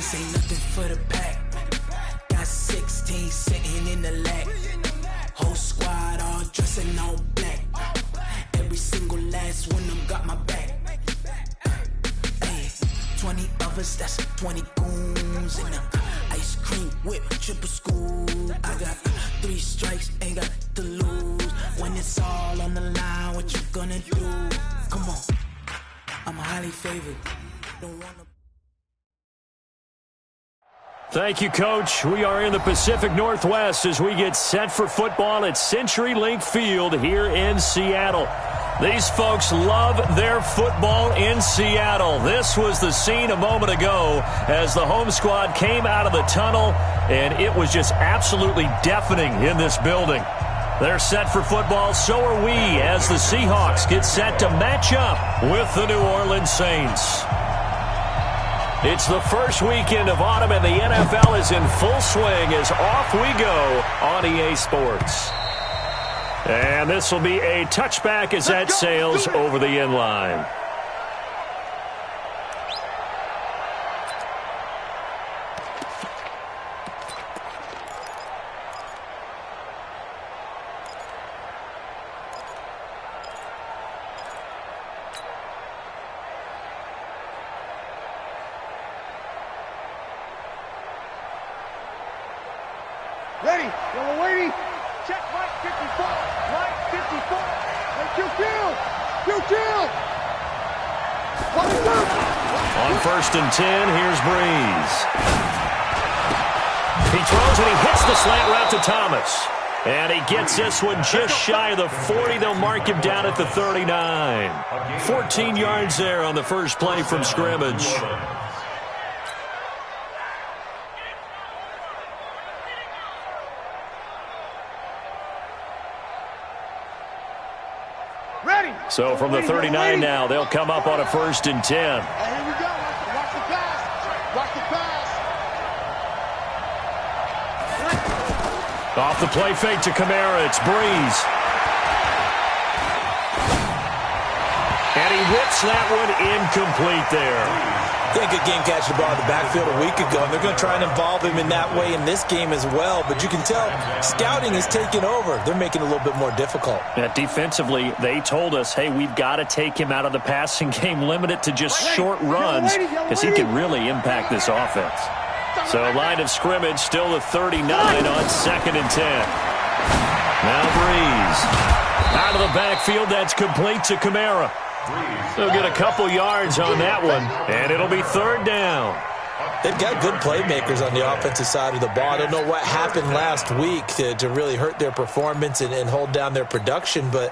This ain't nothing for the pack. Got 16 sitting in the lag. Whole squad all dressing all black. Every single last one of them got my back. Hey, 20 of us, that's 20 goons in the ice cream whip, triple scoop. I got 3 strikes, ain't got to lose. When it's all on the line, what you gonna do? Come on, I'm highly favored. Don't wanna. Thank you, Coach. We are in the Pacific Northwest as we get set for football at CenturyLink Field here in Seattle. These folks love their football in Seattle. This was the scene a moment ago as the home squad came out of the tunnel, and it was just absolutely deafening in this building. They're set for football, so are we, as the Seahawks get set to match up with the New Orleans Saints. It's the first weekend of autumn, and the NFL is in full swing as off we go on EA Sports. And this will be a touchback as that sails over the end line. Ready, yellow lady, check right 54, right 54, and Q. On 1st and 10, here's Breeze. He throws and he hits the slant route to Thomas. And he gets this one just shy of the 40. They'll mark him down at the 39. 14 yards there on the first play from scrimmage. So from the 39 now, they'll come up on a 1st and 10. Here we go. Watch the pass. Watch the pass. Off the play fake to Kamara. It's Breeze. And he whips that one incomplete there. He had a good game catching the ball in the backfield a week ago, and they're going to try and involve him in that way in this game as well. But you can tell scouting is taking over. They're making it a little bit more difficult. Yeah, defensively, they told us, hey, we've got to take him out of the passing game, limit it to just short runs, because he can really impact this offense. So line of scrimmage still the 39 on 2nd and 10. Now Breeze. Out of the backfield, that's complete to Kamara. They'll get a couple yards on that one, and it'll be 3rd down. They've got good playmakers on the offensive side of the ball. I don't know what happened last week to really hurt their performance and hold down their production, but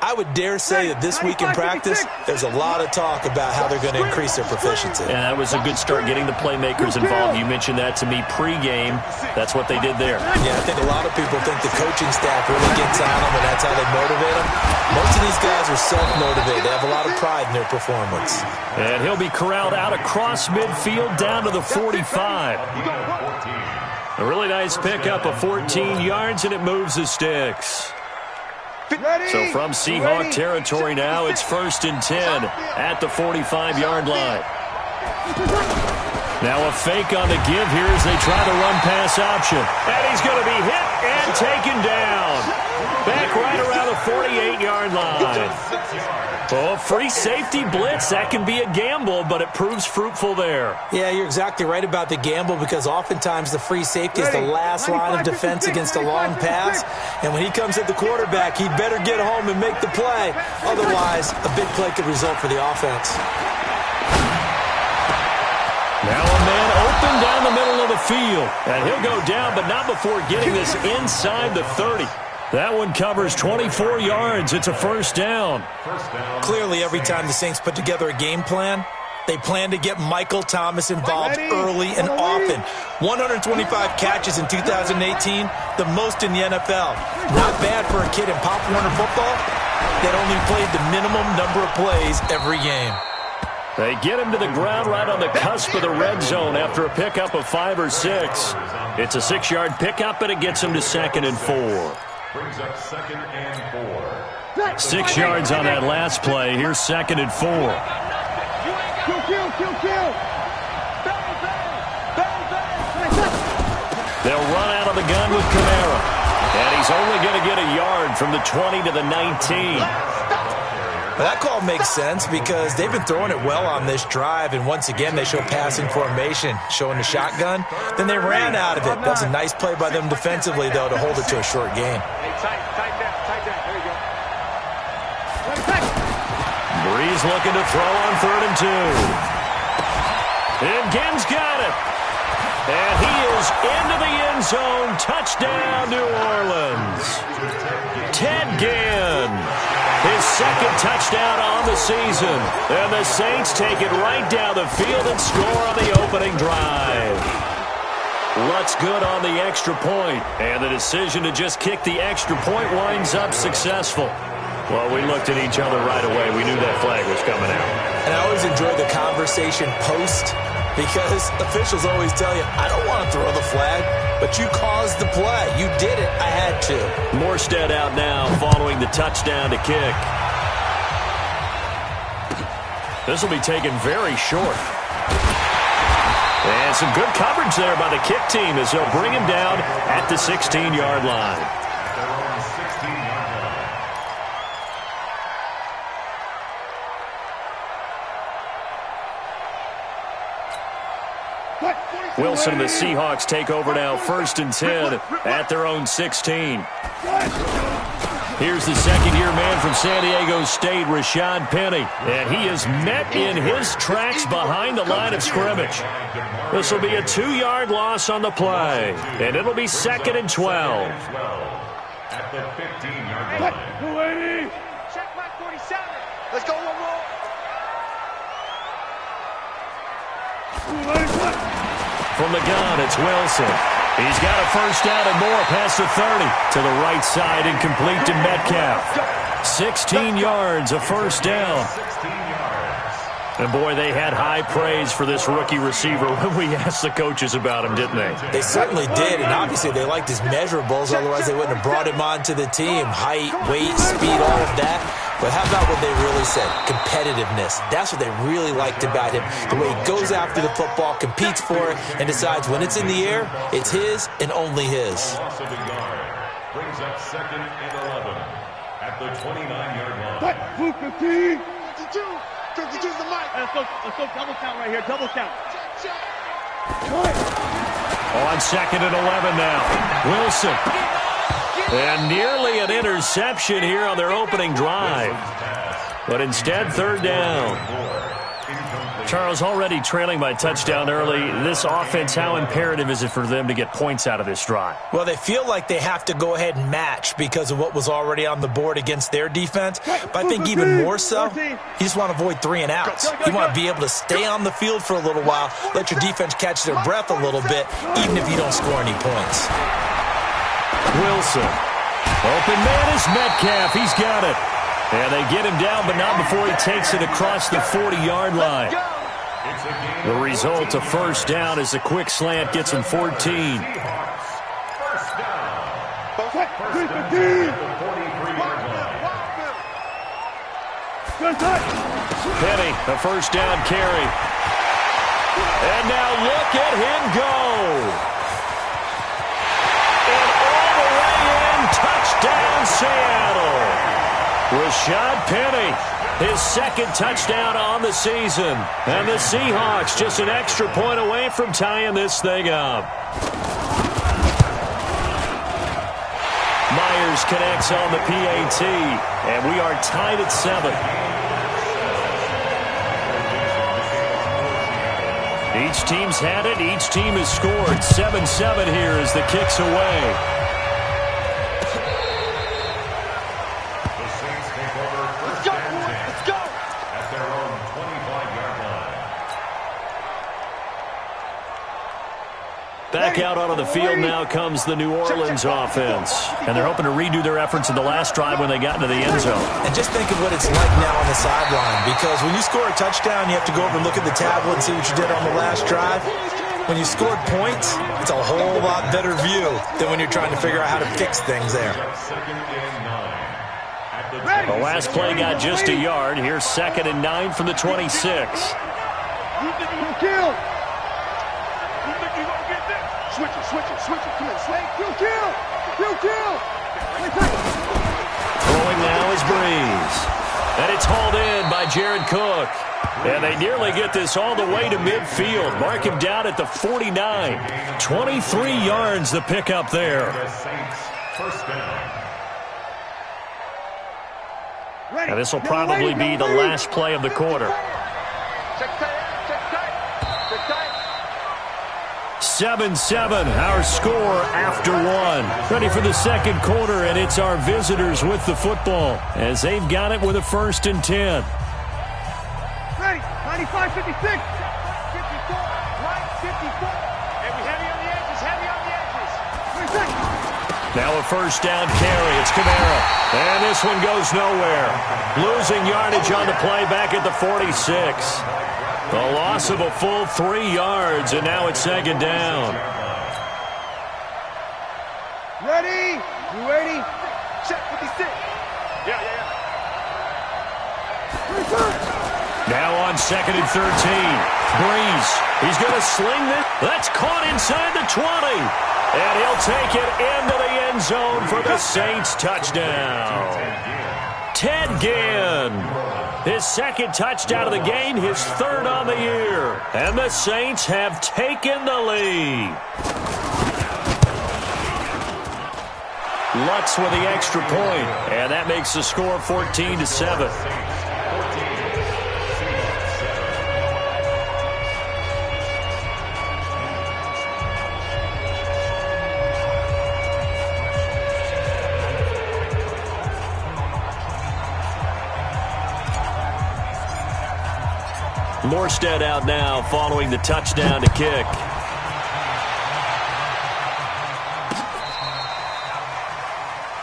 I would dare say that this week in practice, there's a lot of talk about how they're going to increase their proficiency. And that was a good start, getting the playmakers involved. You mentioned that to me pregame. That's what they did there. Yeah, I think a lot of people think the coaching staff really gets on them, and that's how they motivate them. Most of these guys are self-motivated. They have a lot of pride in their performance. And he'll be corralled out across midfield down to the 45. A really nice pickup of 14 yards, and it moves the sticks. So from Seahawk territory now, it's 1st and 10 at the 45-yard line. Now a fake on the give here as they try to run pass option. And he's going to be hit and taken down. Back right around the 48-yard line. Oh, free safety blitz. That can be a gamble, but it proves fruitful there. Yeah, you're exactly right about the gamble, because oftentimes the free safety is the last line of defense against a long pass. And when he comes at the quarterback, he'd better get home and make the play. Otherwise, a big play could result for the offense. Now a man open down the middle of the field. And he'll go down, but not before getting this inside the 30. That one covers 24 yards. It's a 1st down. Clearly, every time the Saints put together a game plan, they plan to get Michael Thomas involved early and often. 125 catches in 2018, the most in the NFL. Not bad for a kid in Pop Warner football that only played the minimum number of plays every game. They get him to the ground right on the cusp of the red zone after a pickup of 5 or 6. It's a 6-yard pickup, and it gets him to 2nd and 4. Brings up 2nd and 4. 6 yards on that last play. Here's 2nd and 4. They'll run out of the gun with Kamara. And he's only going to get a yard from the 20 to the 19. Well, that call makes sense because they've been throwing it well on this drive, and once again they show passing formation, showing the shotgun. Then they ran out of it. That's a nice play by them defensively, though, to hold it to a short game. Hey, tight down. There you go. Breeze looking to throw on 3rd and 2. And Ginn's got it. And he is into the end zone. Touchdown, New Orleans. Ted Ginn. His second touchdown on the season. And the Saints take it right down the field and score on the opening drive. Lutz good on the extra point. And the decision to just kick the extra point winds up successful. Well, we looked at each other right away. We knew that flag was coming out. And I always enjoy the conversation post because officials always tell you, I don't want to throw the flag, but you caused the play. You did it. I had to. Morstead out now following the touchdown to kick. This will be taken very short. And some good coverage there by the kick team as they'll bring him down at the 16-yard line. Wilson and the Seahawks take over now, 1st and 10 at their own 16. Here's the second-year man from San Diego State, Rashad Penny. And he is met in his tracks behind the line of scrimmage. This will be a 2-yard loss on the play. And it'll be 2nd and 12. At the 15-yard line. Check back 47. Let's go, one more. From the gun, it's Wilson. He's got a first down and more past the 30. To the right side, incomplete to Metcalf. 16 yards, a first down. And, boy, they had high praise for this rookie receiver when we asked the coaches about him, didn't they? They certainly did, and obviously they liked his measurables. Otherwise, they wouldn't have brought him onto the team. Height, weight, speed, all of that. But how about what they really said? Competitiveness. That's what they really liked about him. The way he goes after the football, competes for it, and decides when it's in the air, it's his and only his. Loss of a yard. Brings up 2nd and 11 at the 29-yard line. 52's the mic. Let's go double count right here. Double count. On 2nd and 11 now. Wilson. And nearly an interception here on their opening drive. But instead, 3rd down. Charles, already trailing by touchdown early. This offense, how imperative is it for them to get points out of this drive? Well, they feel like they have to go ahead and match because of what was already on the board against their defense. But I think even more so, you just want to avoid 3 and outs. You want to be able to stay on the field for a little while, let your defense catch their breath a little bit, even if you don't score any points. Wilson. Open man is Metcalf. He's got it. And they get him down, but not before he takes it across the 40-yard line. The result, a first down, as the quick slant gets him 14. Penny, a first down carry. And now look at him go. And all the way in, touchdown Seattle. Rashad Penny, his 2nd touchdown on the season. And the Seahawks just an extra point away from tying this thing up. Myers connects on the PAT, and we are tied at 7. Each team's had it. Each team has scored. 7-7 here as the kick's away. Back out onto the field now comes the New Orleans offense. And they're hoping to redo their efforts in the last drive when they got into the end zone. And just think of what it's like now on the sideline. Because when you score a touchdown, you have to go over and look at the tablet and see what you did on the last drive. When you scored points, it's a whole lot better view than when you're trying to figure out how to fix things there. The last play got just a yard. Here's 2nd and 9 from the 26. Switch it. Come in, kill. Throwing now is Breeze. And it's hauled in by Jared Cook. And they nearly get this all the way to midfield. Mark him down at the 49. 23 yards the pickup there. First down. And this will probably be the last play of the quarter. 7-7, our score after one. Ready for the second quarter, and it's our visitors with the football as they've got it with a 1st and 10. Ready, 95, 56. 54, right, 54. And we heavy on the edges. Now a 1st down carry. It's Kamara. And this one goes nowhere. Losing yardage on the play back at the 46. A loss of a full 3 yards, and now it's 2nd down. Ready, you ready? Check 56. Yeah. Now on 2nd and 13. Breeze. He's going to sling this. That's caught inside the 20. And he'll take it into the end zone for the Saints touchdown. Ted Ginn. His 2nd touchdown of the game, his 3rd on the year. And the Saints have taken the lead. Lutz with the extra point, and that makes the score 14-7. Morstead out now following the touchdown to kick.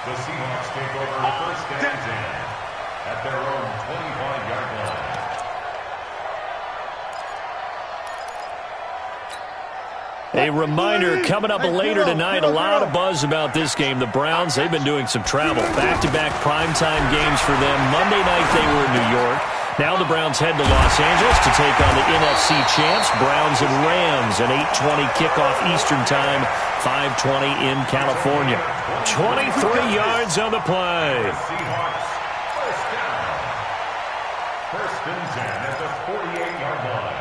The Seahawks take over the 1st and 10 at their own 25-yard line. A reminder, coming up later tonight, a lot of buzz about this game. The Browns, they've been doing some travel. Back-to-back primetime games for them. Monday night they were in New York. Now the Browns head to Los Angeles to take on the NFC champs, Browns and Rams, an 8:20 kickoff Eastern time, 5:20 in California. 23 yards on the play. Seahawks, 1st down. 1st and 10 at the 48-yard line.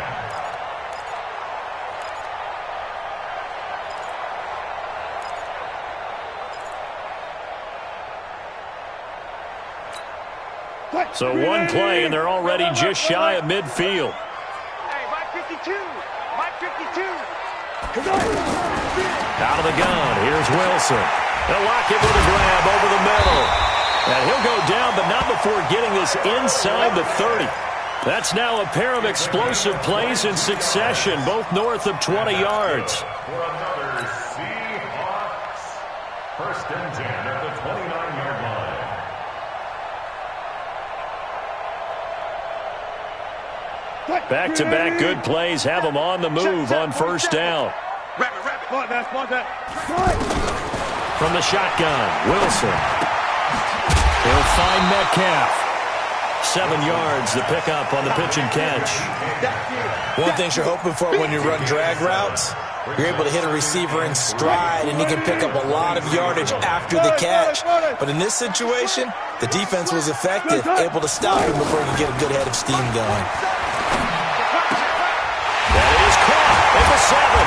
So one play, and they're already just shy of midfield. Hey, Mike 52. Out of the gun, here's Wilson. They'll lock it with a grab over the middle. And he'll go down, but not before getting this inside the 30. That's now a pair of explosive plays in succession, both north of 20 yards. For another Seahawks. 1st and 10 at the 29-yard line. Back-to-back good plays have them on the move on 1st down. From the shotgun, Wilson. He'll find Metcalf. 7 yards, the pickup on the pitch and catch. One thing you're hoping for when you run drag routes, you're able to hit a receiver in stride, and he can pick up a lot of yardage after the catch. But in this situation, the defense was effective, able to stop him before he could get a good head of steam going. That is caught at the 7.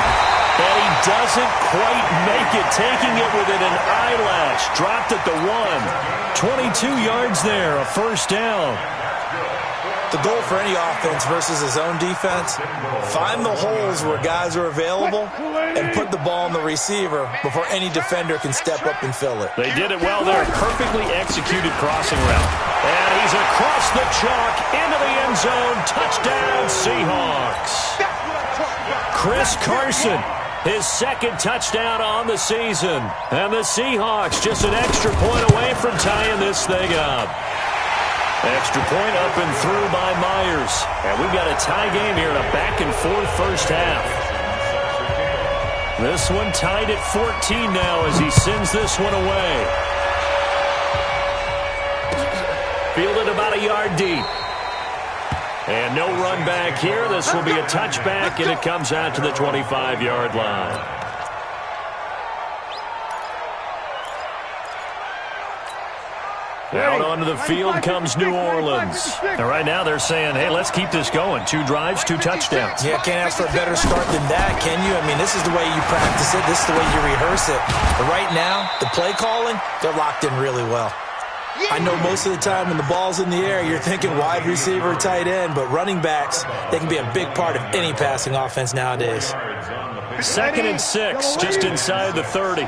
And he doesn't quite make it, taking it within an eyelash. Dropped at the 1. 22 yards there, a 1st down. The goal for any offense versus his own defense, find the holes where guys are available and put the ball on the receiver before any defender can step up and fill it. They did it well there. Perfectly executed crossing route. And he's across the chalk into the end zone. Touchdown, Seahawks. Chris Carson, his 2nd touchdown on the season. And the Seahawks just an extra point away from tying this thing up. Extra point up and through by Myers. And we've got a tie game here in a back-and-forth 1st half. This one tied at 14 now as he sends this one away. Fielded about a yard deep. And no run back here. This will be a touchback, and it comes out to the 25-yard line. Out onto the field comes New Orleans. And right now they're saying, hey, let's keep this going. 2 drives, 2 touchdowns. Yeah, can't ask for a better start than that, can you? I mean, this is the way you practice it. This is the way you rehearse it. But right now, the play calling, they're locked in really well. I know most of the time when the ball's in the air, you're thinking wide receiver, tight end, but running backs, they can be a big part of any passing offense nowadays. 2nd and 6, just inside the 30.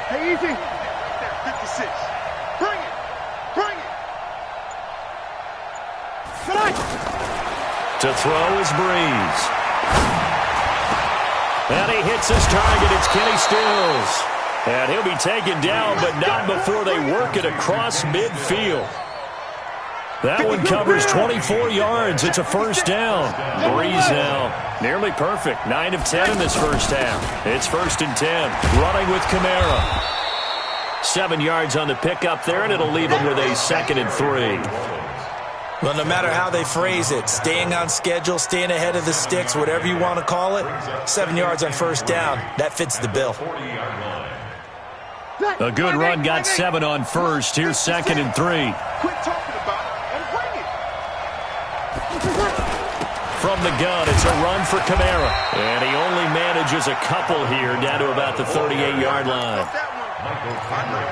Hey, easy. Right there, 56. Bring it. Bring it. To throw is Breeze. And he hits his target. It's Kenny Stills. And he'll be taken down, but not before they work it across midfield. That one covers 24 yards. It's a first down. Breeze now nearly perfect. 9 of 10 in this first half. It's 1st and 10. Running with Kamara. 7 yards on the pickup there, and it'll leave him with a 2nd and 3. Well, no matter how they phrase it, staying on schedule, staying ahead of the sticks, whatever you want to call it, 7 yards on first down, that fits the bill. A good run got 7 on first. Here's 2nd and 3. Quit talking about it and bring it. From the gun, it's a run for Kamara. And he only manages a couple here down to about the 38-yard line.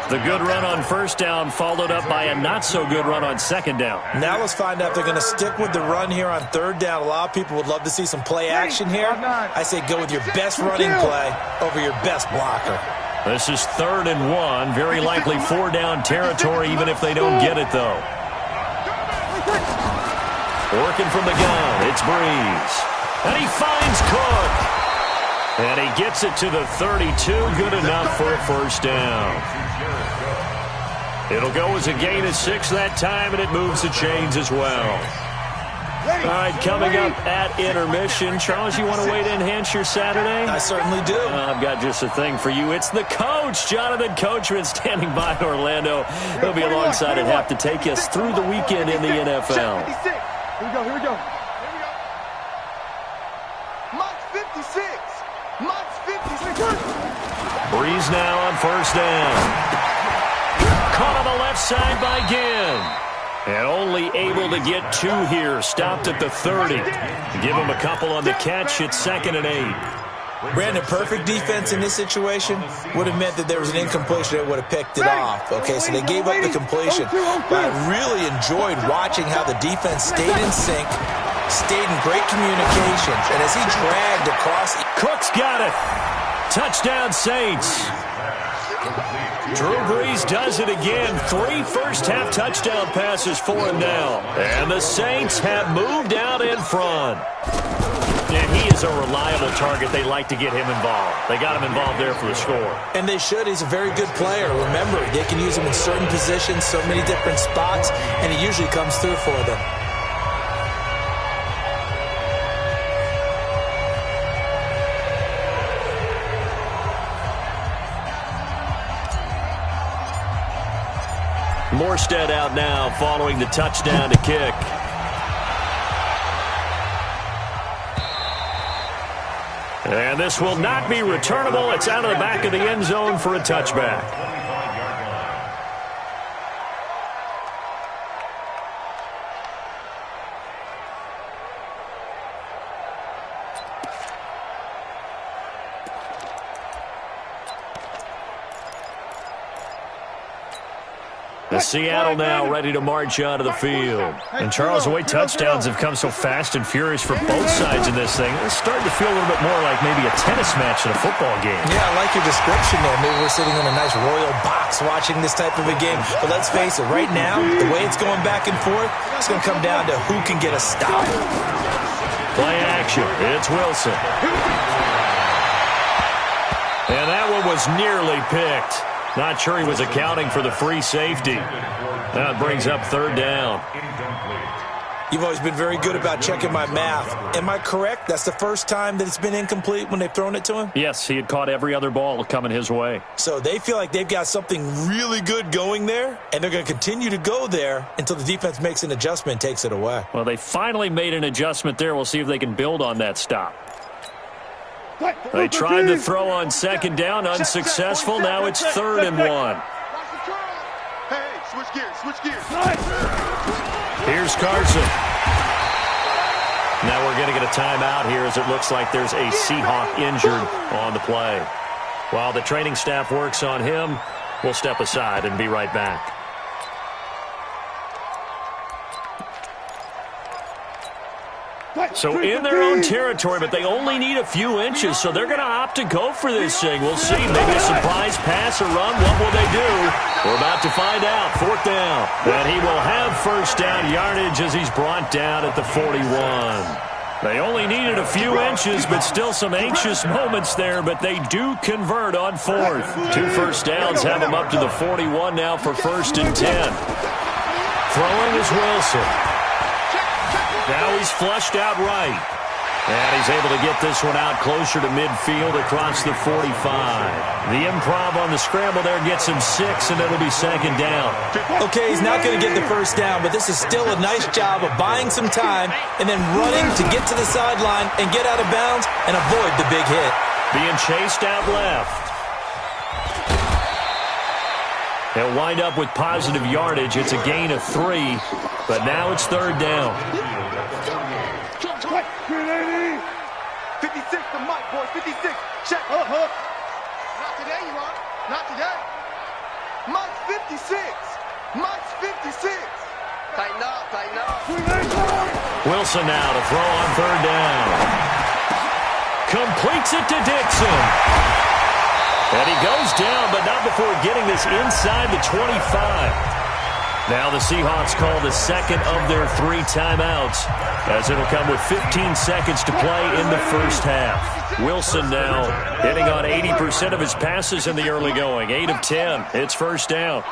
The good run on first down followed up by a not-so-good run on 2nd down. Now let's find out if they're going to stick with the run here on 3rd down. A lot of people would love to see some play action here. I say go with your best running play over your best blocker. This is 3rd and 1. Very likely 4-down territory, even if they don't get it, though. Working from the gun, it's Breeze. And he finds Cook. And he gets it to the 32. Good enough for a first down. It'll go as a gain of 6 that time, and it moves the chains as well. All right, coming up at intermission. Charles, you want to wait to enhance your Saturday? I certainly do. I've got just a thing for you. It's the coach, Jonathan Coachman, standing by in Orlando. He'll be alongside and have to take us through the weekend in the NFL. Here we go. Mark 56. Mark 56. Breeze now on first down. Caught on the left side by Ginn. And only able to get 2 here. Stopped at the 30. Give him a couple on the catch. It's 2nd and 8. Brandon, perfect defense in this situation would have meant that there was an incompletion that would have picked it off. Okay, so they gave up the completion. But I really enjoyed watching how the defense stayed in sync, stayed in great communication, and as he dragged across... Cook's got it. Touchdown, Saints. Drew Brees does it again. 3 first-half touchdown passes for him now. And the Saints have moved out in front. And he is a reliable target. They like to get him involved. They got him involved there for the score. And they should. He's a very good player. Remember, they can use him in certain positions, so many different spots, and he usually comes through for them. Morstead out now following the touchdown to kick. And this will not be returnable. It's out of the back of the end zone for a touchback. Seattle now ready to march out of the field. And Charles, the way touchdowns have come so fast and furious for both sides in this thing, it's starting to feel a little bit more like maybe a tennis match at a football game. Yeah, I like your description there. Maybe we're sitting in a nice royal box watching this type of a game. But let's face it, right now, the way it's going back and forth, it's going to come down to who can get a stop. Play action. It's Wilson. And that one was nearly picked. Not sure he was accounting for the free safety. That brings up 3rd down. You've always been very good about checking my math. Am I correct? That's the first time that it's been incomplete when they've thrown it to him? Yes, he had caught every other ball coming his way. So they feel like they've got something really good going there, and they're going to continue to go there until the defense makes an adjustment and takes it away. Well, they finally made an adjustment there. We'll see if they can build on that stop. They tried to throw on second down, unsuccessful. Now it's 3rd and 1. Hey, switch gears, switch gears. Here's Carson. Now we're going to get a timeout here as it looks like there's a Seahawk injured on the play. While the training staff works on him, we'll step aside and be right back. So in their own territory, but they only need a few inches, so they're going to opt to go for this thing. We'll see. Maybe a surprise pass or run. What will they do? We're about to find out. 4th down. And he will have first down yardage as he's brought down at the 41. They only needed a few inches, but still some anxious moments there, but they do convert on 4th. 2 first downs have him up to the 41 now for 1st and 10. Throwing is Wilson. Now he's flushed out right. And he's able to get this one out closer to midfield across the 45. The improv on the scramble there gets him 6, and it'll be 2nd down. Okay, he's not going to get the first down, but this is still a nice job of buying some time and then running to get to the sideline and get out of bounds and avoid the big hit. Being chased out left. He'll wind up with positive yardage. It's a gain of 3, but now it's 3rd down. 56 to Mike, boys. 56. Check. Not today, you are. Not today. Mike's 56. Mike's 56. Tighten up, tighten up. Wilson now to throw on 3rd down. Completes it to Dixon. And he goes down, but not before getting this inside the 25. Now the Seahawks call the second of their 3 timeouts, as it'll come with 15 seconds to play in the first half. Wilson now hitting on 80% of his passes in the early going. 8 of 10. It's first down.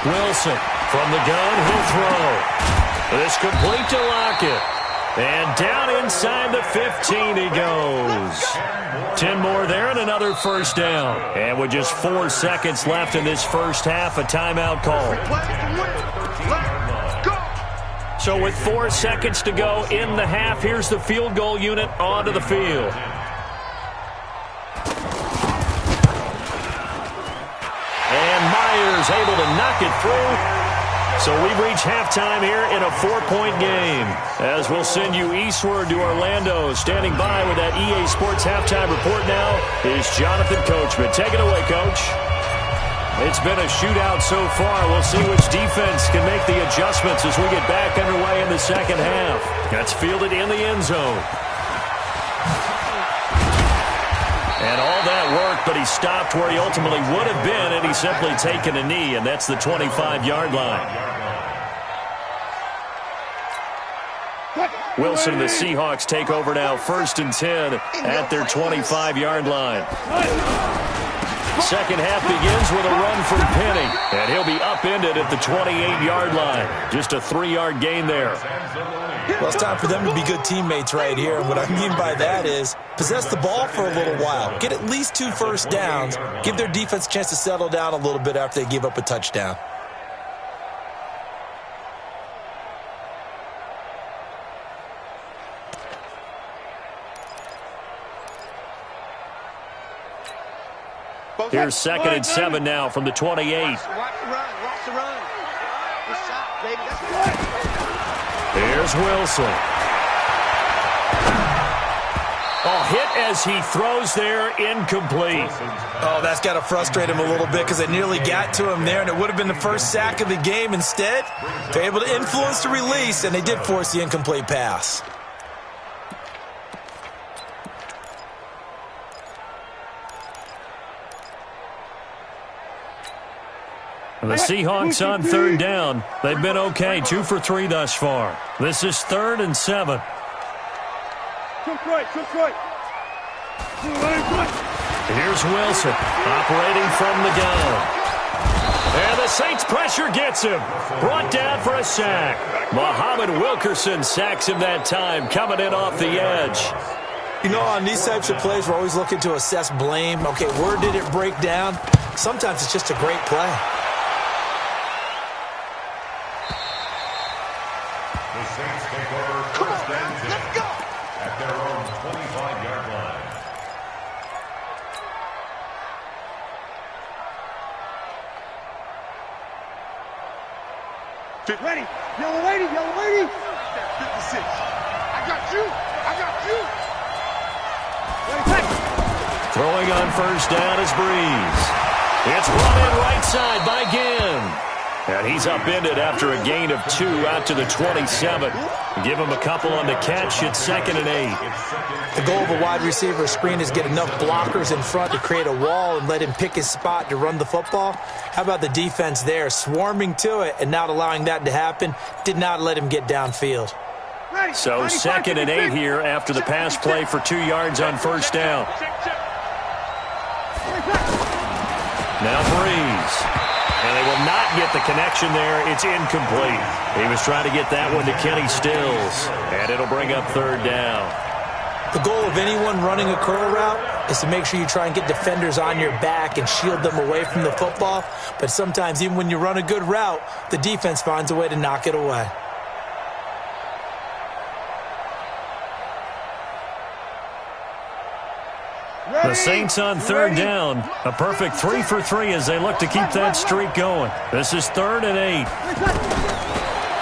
Wilson from the gun, he'll throw. This complete to Lockett. And down inside the 15 he goes. 10 more there and another first down. And with just 4 seconds left in this first half, a timeout call. So with 4 seconds to go in the half, here's the field goal unit onto the field. And Myers able to knock it through. So we've reached halftime here in a 4-point game. As we'll send you eastward to Orlando. Standing by with that EA Sports halftime report now is Jonathan Coachman. Take it away, Coach. It's been a shootout so far. We'll see which defense can make the adjustments as we get back underway in the second half. That's fielded in the end zone. And all that work, but he stopped where he ultimately would have been, and he's simply taken a knee, and that's the 25-yard line. Wilson and the Seahawks take over now, 1st and 10 at their 25-yard line. Second half begins with a run from Penny, and he'll be upended at the 28-yard line. Just a 3-yard gain there. Well, it's time for them to be good teammates right here. And what I mean by that is possess the ball for a little while. Get at least 2 first downs. Give their defense a chance to settle down a little bit after they give up a touchdown. Here's 2nd and 7 now from the 28. Watch the run. Watch the run. Good shot, baby. That's good. Here's Wilson. Oh, hit as he throws there, incomplete. Oh, that's got to frustrate him a little bit because it nearly got to him there, and it would have been the first sack of the game. Instead, they're able to influence the release, and they did force the incomplete pass. The Seahawks on 3rd down. They've been okay, 2 for 3 thus far. This is 3rd and 7. Here's Wilson operating from the gun. And the Saints pressure gets him. Brought down for a sack. Muhammad Wilkerson sacks him that time, coming in off the edge. You know, on these types of plays, we're always looking to assess blame. Okay, where did it break down? Sometimes it's just a great play. The Saints take over first and 10 at their own 25-yard line. Ready. Yellow lady, yellow lady. 56. I got you. I got you. Throwing on first down is Breeze. It's run in right side by Ginn. And he's upended after a gain of 2 out to the 27. Give him a couple on the catch. It's 2nd and 8. The goal of a wide receiver screen is get enough blockers in front to create a wall and let him pick his spot to run the football. How about the defense there, swarming to it and not allowing that to happen? Did not let him get downfield. So 2nd and 8 here after the pass play for 2 yards on first down. Now Breeze. And they will not get the connection there. It's incomplete. He was trying to get that one to Kenny Stills. And it'll bring up 3rd down. The goal of anyone running a curl route is to make sure you try and get defenders on your back and shield them away from the football. But sometimes even when you run a good route, the defense finds a way to knock it away. The Saints on 3rd down. A perfect 3 for 3 as they look to keep that streak going. This is 3rd and 8.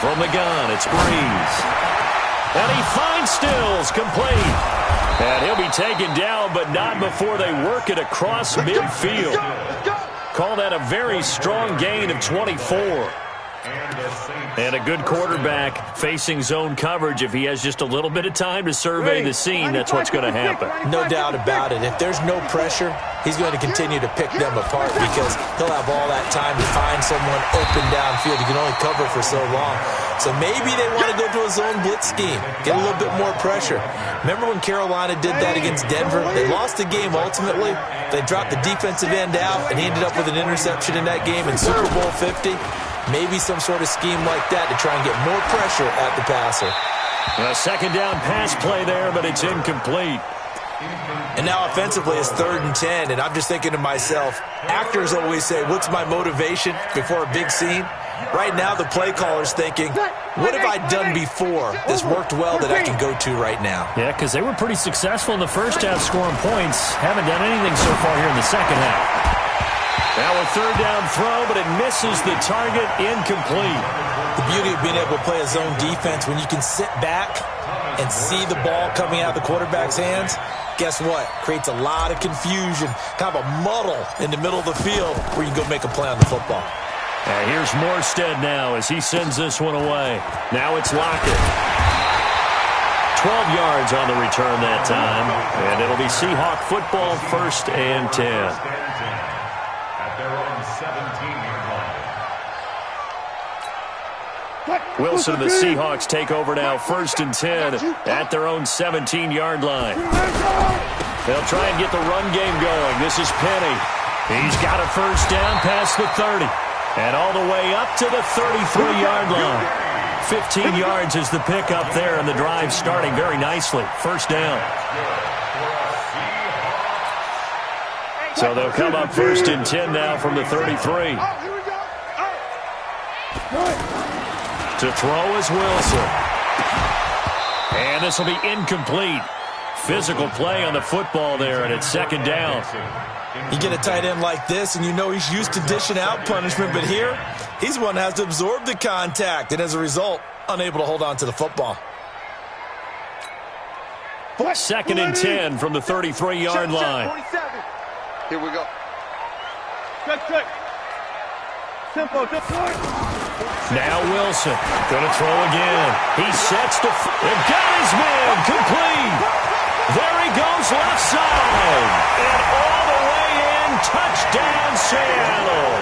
From the gun, it's Breeze. And he finds Stills, complete. And he'll be taken down, but not before they work it across midfield. Call that a very strong gain of 24. And a good quarterback facing zone coverage. If he has just a little bit of time to survey the scene, that's what's going to happen. No doubt about it. If there's no pressure, he's going to continue to pick them apart because he'll have all that time to find someone open downfield. He can only cover for so long. So maybe they want to go to a zone blitz scheme, get a little bit more pressure. Remember when Carolina did that against Denver? They lost the game ultimately. They dropped the defensive end out, and he ended up with an interception in that game in Super Bowl 50. Maybe some sort of scheme like that to try and get more pressure at the passer. A 2nd down pass play there, but it's incomplete. And now offensively it's 3rd and 10, and I'm just thinking to myself, actors always say, what's my motivation before a big scene? Right now the play caller's thinking, what have I done before that's worked well that I can go to right now? Yeah, because they were pretty successful in the first half scoring points. Haven't done anything so far here in the second half. Now a 3rd down throw, but it misses the target, incomplete. The beauty of being able to play a zone defense when you can sit back and see the ball coming out of the quarterback's hands, guess what? Creates a lot of confusion, kind of a muddle in the middle of the field where you can go make a play on the football. Here's Morstead now as he sends this one away. Now it's Lockett. 12 yards on the return that time, and it'll be Seahawk football, 1st and 10. Wilson and the Seahawks take over now, 1st and 10 at their own 17-yard line. They'll try and get the run game going. This is Penny. He's got a 1st down past the 30 and all the way up to the 33-yard line. 15 yards is the pickup there, and the drive starting very nicely. 1st down. So they'll come up 1st and 10 now from the 33. To throw is Wilson. And this will be incomplete. Physical play on the football there, and it's 2nd down. You get a tight end like this, and you know he's used to dishing out punishment, but here, he's one that has to absorb the contact, and as a result, unable to hold on to the football. 2nd and 10 from the 33-yard line. Here we go. Check. Tempo. Now Wilson going to throw again. He sets the and got his man complete. There he goes left side. And all the way in, touchdown Seattle.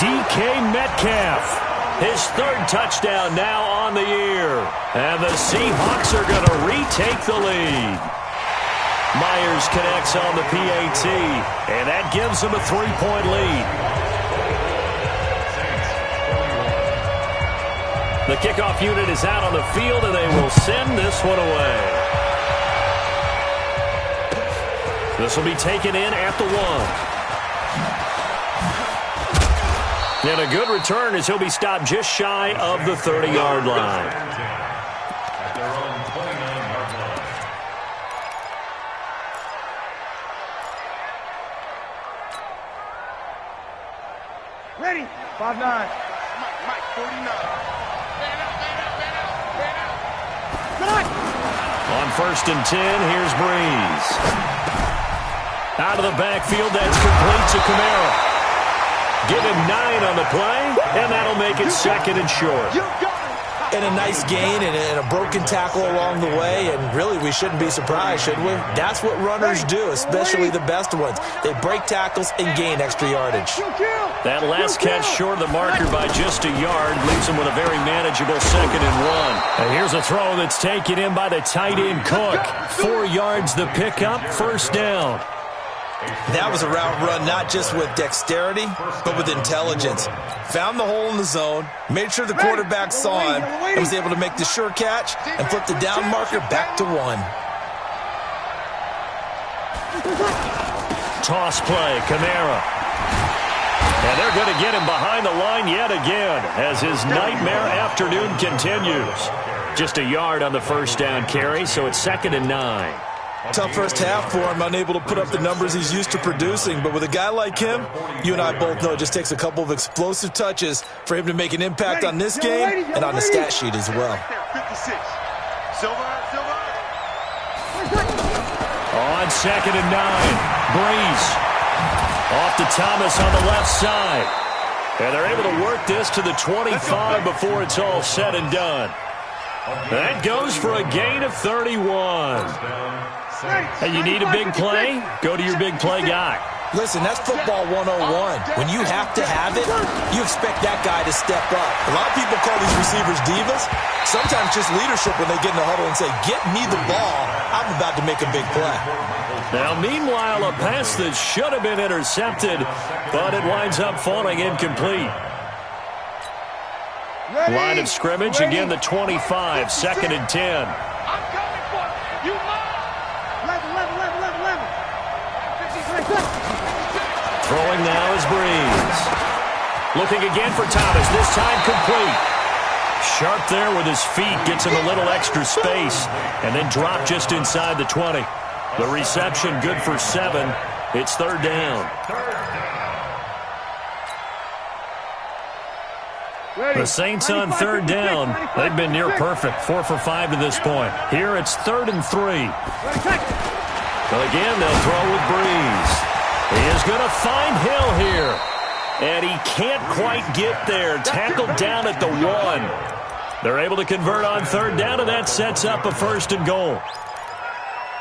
DK Metcalf, his 3rd touchdown now on the year. And the Seahawks are going to retake the lead. Myers connects on the PAT, and that gives them a 3-point lead. The kickoff unit is out on the field, and they will send this one away. This will be taken in at the 1. And a good return as he'll be stopped just shy of the 30-yard line. At their own 29-yard line. Ready. 5-9. Mike, 49. On 1st and 10, here's Breeze. Out of the backfield, that's complete to Kamara. Give him 9 on the play, and that'll make it 2nd and short. And a nice gain and a broken tackle along the way, and really we shouldn't be surprised, should we? That's what runners do, especially the best ones. They break tackles and gain extra yardage. That last catch short of the marker by just a yard leaves him with a very manageable 2nd and 1. And here's a throw that's taken in by the tight end Cook. 4 yards the pickup, 1st down. That was a route run not just with dexterity, but with intelligence. Found the hole in the zone, made sure the quarterback saw him, and was able to make the sure catch and flip the down marker back to 1. Toss play, Kamara. And they're going to get him behind the line yet again as his nightmare afternoon continues. Just a yard on the 1st down carry, so it's 2nd and 9. Tough first half for him, unable to put up the numbers he's used to producing. But with a guy like him, you and I both know it just takes a couple of explosive touches for him to make an impact on this game and on the stat sheet as well. 56. Silver. On 2nd and 9, Breeze. Off to Thomas on the left side. And they're able to work this to the 25 before it's all said and done. That goes for a gain of 31. And you need a big play? Go to your big play guy. Listen, that's football 101. When you have to have it, you expect that guy to step up. A lot of people call these receivers divas. Sometimes just leadership when they get in the huddle and say, get me the ball. I'm about to make a big play. Now, meanwhile, a pass that should have been intercepted, but it winds up falling incomplete. Line of scrimmage, again the 25, 2nd and 10. I'm coming for you. You 11. Throwing now is Breeze. Looking again for Thomas, this time complete. Sharp there with his feet, gets him a little extra space, and then dropped just inside the 20. The reception good for 7. It's 3rd down. The Saints on 3rd down. They've been near perfect, 4 for 5 to this point. Here it's 3rd and 3. But again, they'll throw with Breeze. He is going to find Hill here. And he can't quite get there. Tackled down at the 1. They're able to convert on 3rd down, and that sets up a 1st and goal.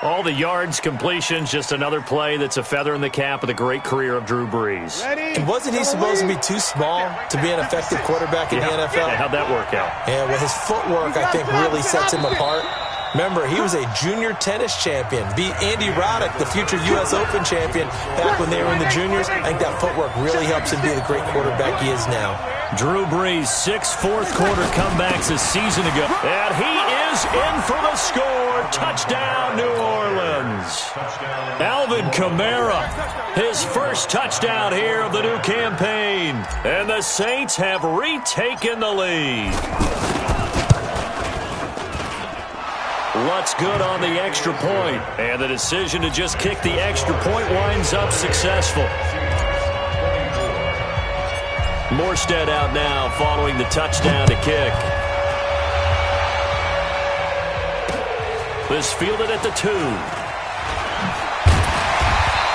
All the yards, completions, just another play that's a feather in the cap of the great career of Drew Brees. And wasn't he supposed to be too small to be an effective quarterback in the NFL? Yeah, how'd that work out? Yeah, well, his footwork, I think, really sets him apart. Remember, he was a junior tennis champion. Beat Andy Roddick, the future U.S. Open champion, back when they were in the juniors. I think that footwork really helps him be the great quarterback he is now. Drew Brees, 6 fourth-quarter comebacks a season ago. And he is in for the score. Touchdown, New Orleans. Alvin Kamara, his first touchdown here of the new campaign. And the Saints have retaken the lead. Lutz good on the extra point. And the decision to just kick the extra point winds up successful. Morstead out now following the touchdown to kick. This fielded at the 2.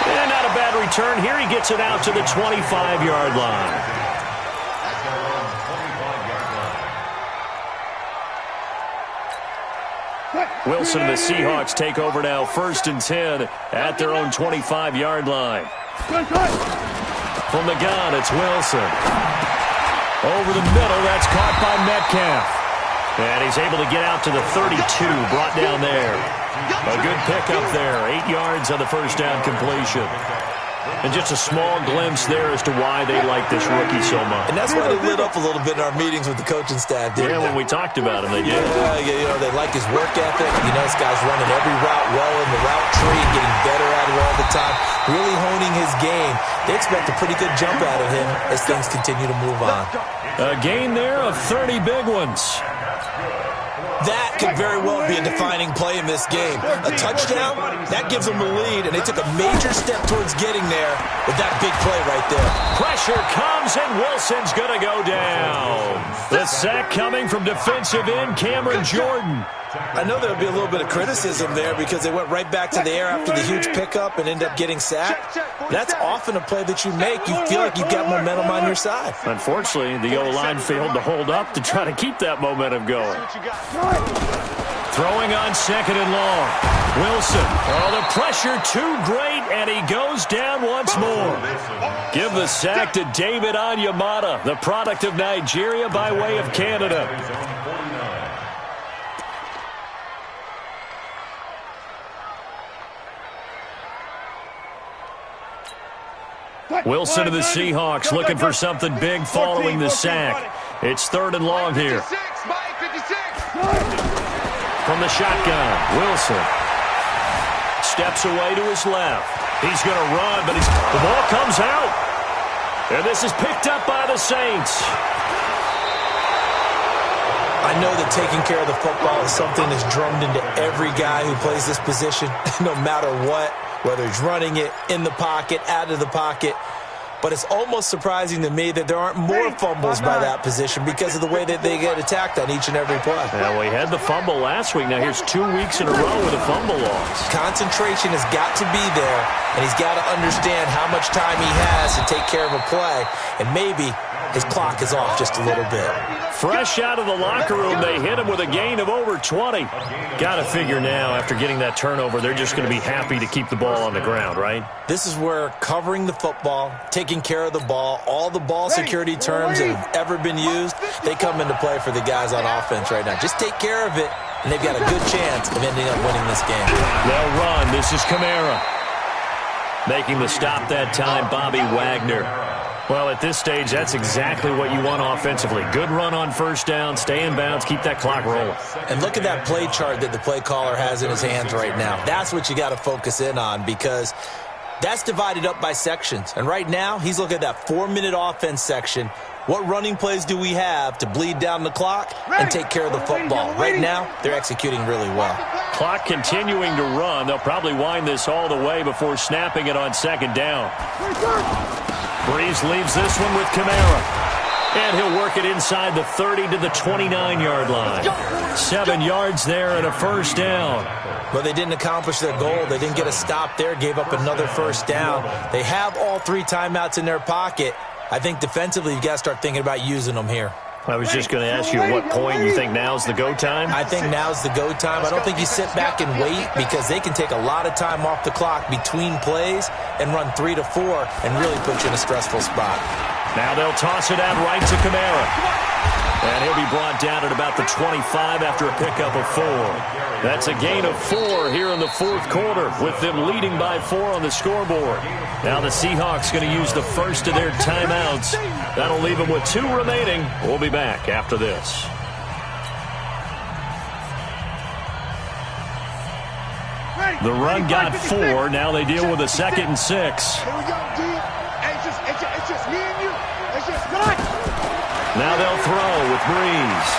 And not a bad return here. He gets it out to the 25-yard line. Wilson and the Seahawks take over now, 1st and 10 at their own 25-yard line. From the gun, it's Wilson. Over the middle, that's caught by Metcalf. And he's able to get out to the 32, brought down there. A good pickup there, 8 yards on the 1st down completion. And just a small glimpse there as to why they like this rookie so much. And that's why they lit up a little bit in our meetings with the coaching staff, didn't they? When we talked about him, they did. Yeah, they like his work ethic. This guy's running every route well in the route tree and getting better at it all the time, really honing his game. They expect a pretty good jump out of him as things continue to move on. A gain there of 30 big ones. That could very well be a defining play in this game. A touchdown, that gives them the lead, and they took a major step towards getting there with that big play right there. Pressure comes, and Wilson's going to go down. The sack coming from defensive end Cameron Jordan. I know there'll be a little bit of criticism there because they went right back to the air after the huge pickup and ended up getting sacked. That's often a play that you make. You feel like you've got momentum on your side. Unfortunately, the O-line failed to hold up to try to keep that momentum going. Throwing on second and long. Wilson. Oh, the pressure too great, and he goes down once more. Give the sack to David Onyemata, the product of Nigeria by way of Canada. Wilson to the Seahawks looking for something big following the sack. It's third and long here. From the shotgun, Wilson steps away to his left. He's going to run, but the ball comes out. And this is picked up by the Saints. I know that taking care of the football is something that's drummed into every guy who plays this position, no matter what, whether he's running it, in the pocket, out of the pocket. But it's almost surprising to me that there aren't more fumbles by that position because of the way that they get attacked on each and every play. Yeah, we had the fumble last week. Now here's 2 weeks in a row with a fumble loss. Concentration has got to be there, and he's got to understand how much time he has to take care of a play, and maybe his clock is off just a little bit. Fresh out of the locker room, they hit him with a gain of over 20. Got to figure now, after getting that turnover, they're just going to be happy to keep the ball on the ground, right? This is where covering the football, taking care of the ball, all the ball security terms that have ever been used, they come into play for the guys on offense right now. Just take care of it, and they've got a good chance of ending up winning this game. They'll run. This is Kamara. Making the stop that time, Bobby Wagner. Well, at this stage, that's exactly what you want offensively. Good run on first down, stay in bounds, keep that clock rolling. And look at that play chart that the play caller has in his hands right now. That's what you got to focus in on because that's divided up by sections. And right now, he's looking at that 4-minute offense section. What running plays do we have to bleed down the clock and take care of the football? Right now, they're executing really well. Clock continuing to run. They'll probably wind this all the way before snapping it on second down. Breeze leaves this one with Kamara. And he'll work it inside the 30 to the 29-yard line. 7 yards there and a first down. Well, they didn't accomplish their goal. They didn't get a stop there, gave up another first down. They have all 3 timeouts in their pocket. I think defensively, you've got to start thinking about using them here. I was just going to ask you at what point you think now's the go time? I think now's the go time. I don't think you sit back and wait because they can take a lot of time off the clock between plays and run 3 to 4 and really put you in a stressful spot. Now they'll toss it out right to Kamara. And he'll be brought down at about the 25 after a pickup of 4. That's a gain of 4 here in the fourth quarter with them leading by 4 on the scoreboard. Now the Seahawks going to use the first of their timeouts. That'll leave them with 2 remaining. We'll be back after this. The run got 4. Now they deal with a 2nd and 6. Here we go, D. It's just me and you. It's just not. Now they'll throw with Breeze.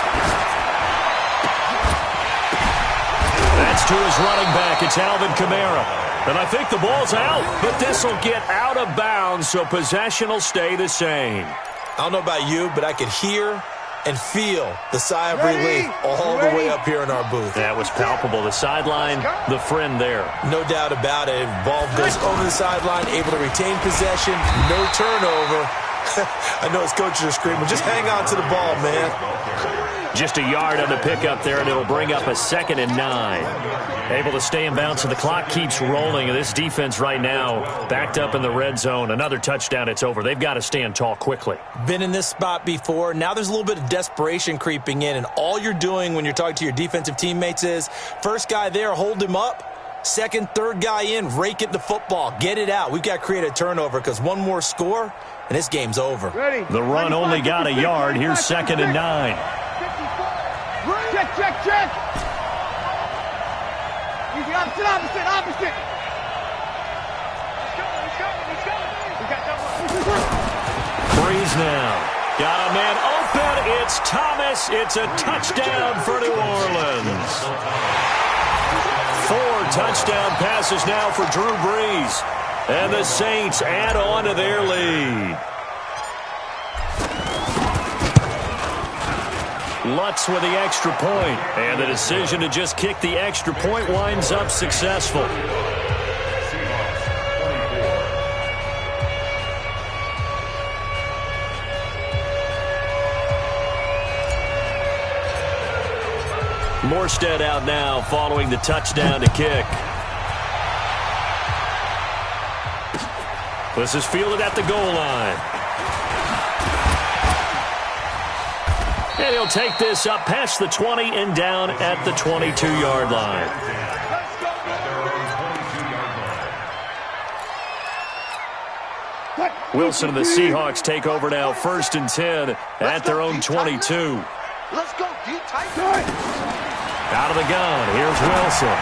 That's to his running back. It's Alvin Kamara. And I think the ball's out, but this will get out of bounds, so possession will stay the same. I don't know about you, but I could hear and feel the sigh of relief all the way up here in our booth. That was palpable. The sideline, the friend there. No doubt about it. Ball goes over the sideline, able to retain possession, no turnover. I know his coaches are screaming, just hang on to the ball, man. Just a yard on the pickup there, and it'll bring up a 2nd and 9. Able to stay in bounds, so the clock keeps rolling. And this defense right now backed up in the red zone. Another touchdown, it's over. They've got to stand tall quickly. Been in this spot before. Now there's a little bit of desperation creeping in, and all you're doing when you're talking to your defensive teammates is, first guy there, hold him up, Second, third guy in, rake it the football. Get it out. We've got to create a turnover because one more score, and this game's over. Ready. The run only got a yard. Here's 2nd and 9. Check. Easy, opposite. Breeze now. Got a man open. It's Thomas. It's a touchdown for New Orleans. 4 touchdown passes now for Drew Brees. And the Saints add on to their lead. Lutz with the extra point. And the decision to just kick the extra point winds up successful. Morstead out now following the touchdown to kick. This is fielded at the goal line. And he'll take this up past the 20 and down at the 22-yard line. Wilson and the Seahawks take over now, 1st and 10 at their own 22. Let's go, D-type. Out of the gun, here's Wilson.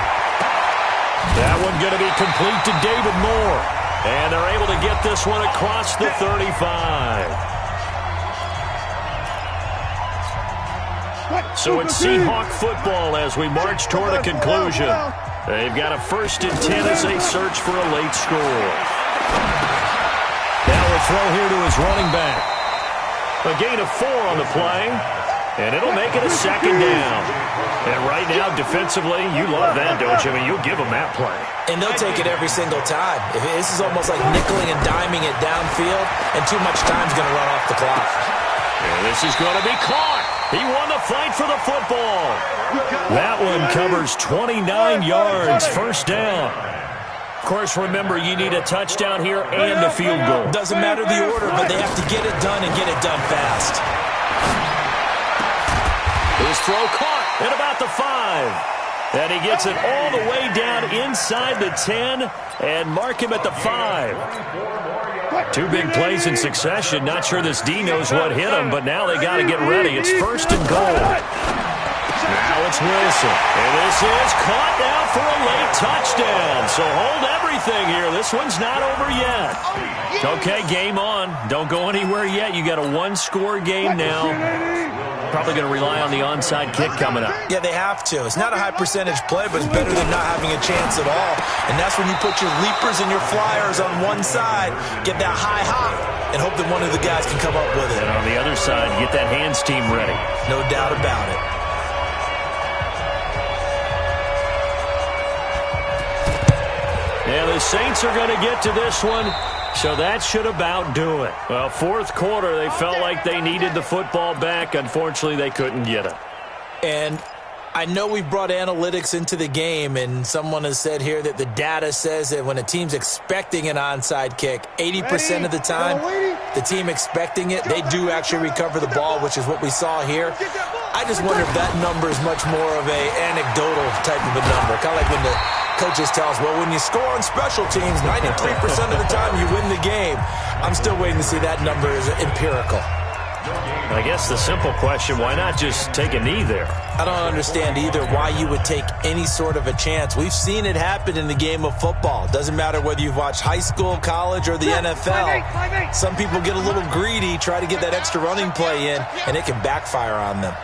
That one going to be complete to David Moore. And they're able to get this one across the 35. So it's Seahawk football as we march toward a conclusion. They've got a 1st and 10 as they search for a late score. Now a throw here to his running back. A gain of 4 on the play. And it'll make it a 2nd down. And right now, defensively, you love that, don't you? I mean, you'll give them that play. And they'll take it every single time. This is almost like nickeling and diming it downfield, and too much time's going to run off the clock. And this is going to be caught. He won the fight for the football. That one covers 29 yards, 1st down. Of course, remember, you need a touchdown here and a field goal. Doesn't matter the order, but they have to get it done and get it done fast. His throw caught at about the 5. And he gets it all the way down inside the 10 and mark him at the 5. 2 big plays in succession. Not sure this D knows what hit him, but now they got to get ready. It's 1st and goal. Now it's Wilson. And this is caught now for a late touchdown. So hold everything here. This one's not over yet. Okay, game on. Don't go anywhere yet. You got a 1-score game now. Probably going to rely on the onside kick coming up. Yeah, they have to. It's not a high percentage play, but it's better than not having a chance at all. And that's when you put your leapers and your flyers on one side, get that high hop, and hope that one of the guys can come up with it. And on the other side, get that hands team ready. No doubt about it. And the Saints are going to get to this one. So that should about do it. Well, 4th quarter, they felt like they needed the football back. Unfortunately, they couldn't get it. And I know we brought analytics into the game, and someone has said here that the data says that when a team's expecting an onside kick, 80% of the time, the team expecting it, they do actually recover the ball, which is what we saw here. I just wonder if that number is much more of an anecdotal type of a number, kind of like when the coaches tell us, well, when you score on special teams, 93% of the time you win the game. I'm still waiting to see that number is empirical. I guess the simple question, why not just take a knee there? I don't understand either why you would take any sort of a chance. We've seen it happen in the game of football. Doesn't matter whether you've watched high school, college, or the NFL. Some people get a little greedy, try to get that extra running play in, and it can backfire on them.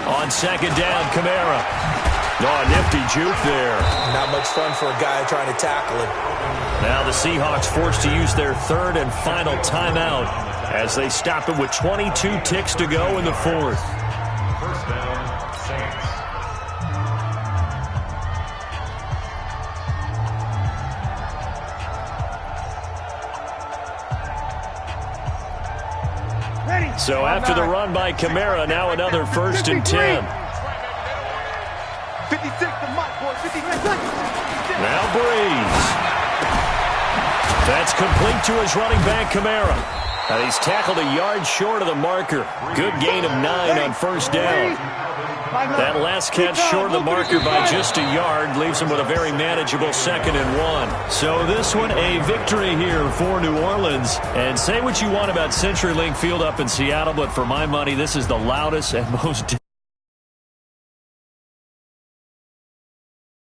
On 2nd down, Kamara. Oh, nifty juke there. Not much fun for a guy trying to tackle him. Now the Seahawks forced to use their 3rd and final timeout as they stop it with 22 ticks to go in the 4th. 1st down, Saints. So after the run by Kamara, now another 1st and 10. 56 to Mike, boy. 56. Now Breeze. That's complete to his running back, Kamara. And he's tackled a yard short of the marker. Good gain of 9 on 1st down. That last catch short of the marker by just a yard leaves him with a very manageable 2nd and 1. So this one a victory here for New Orleans. And say what you want about CenturyLink Field up in Seattle, but for my money, this is the loudest and most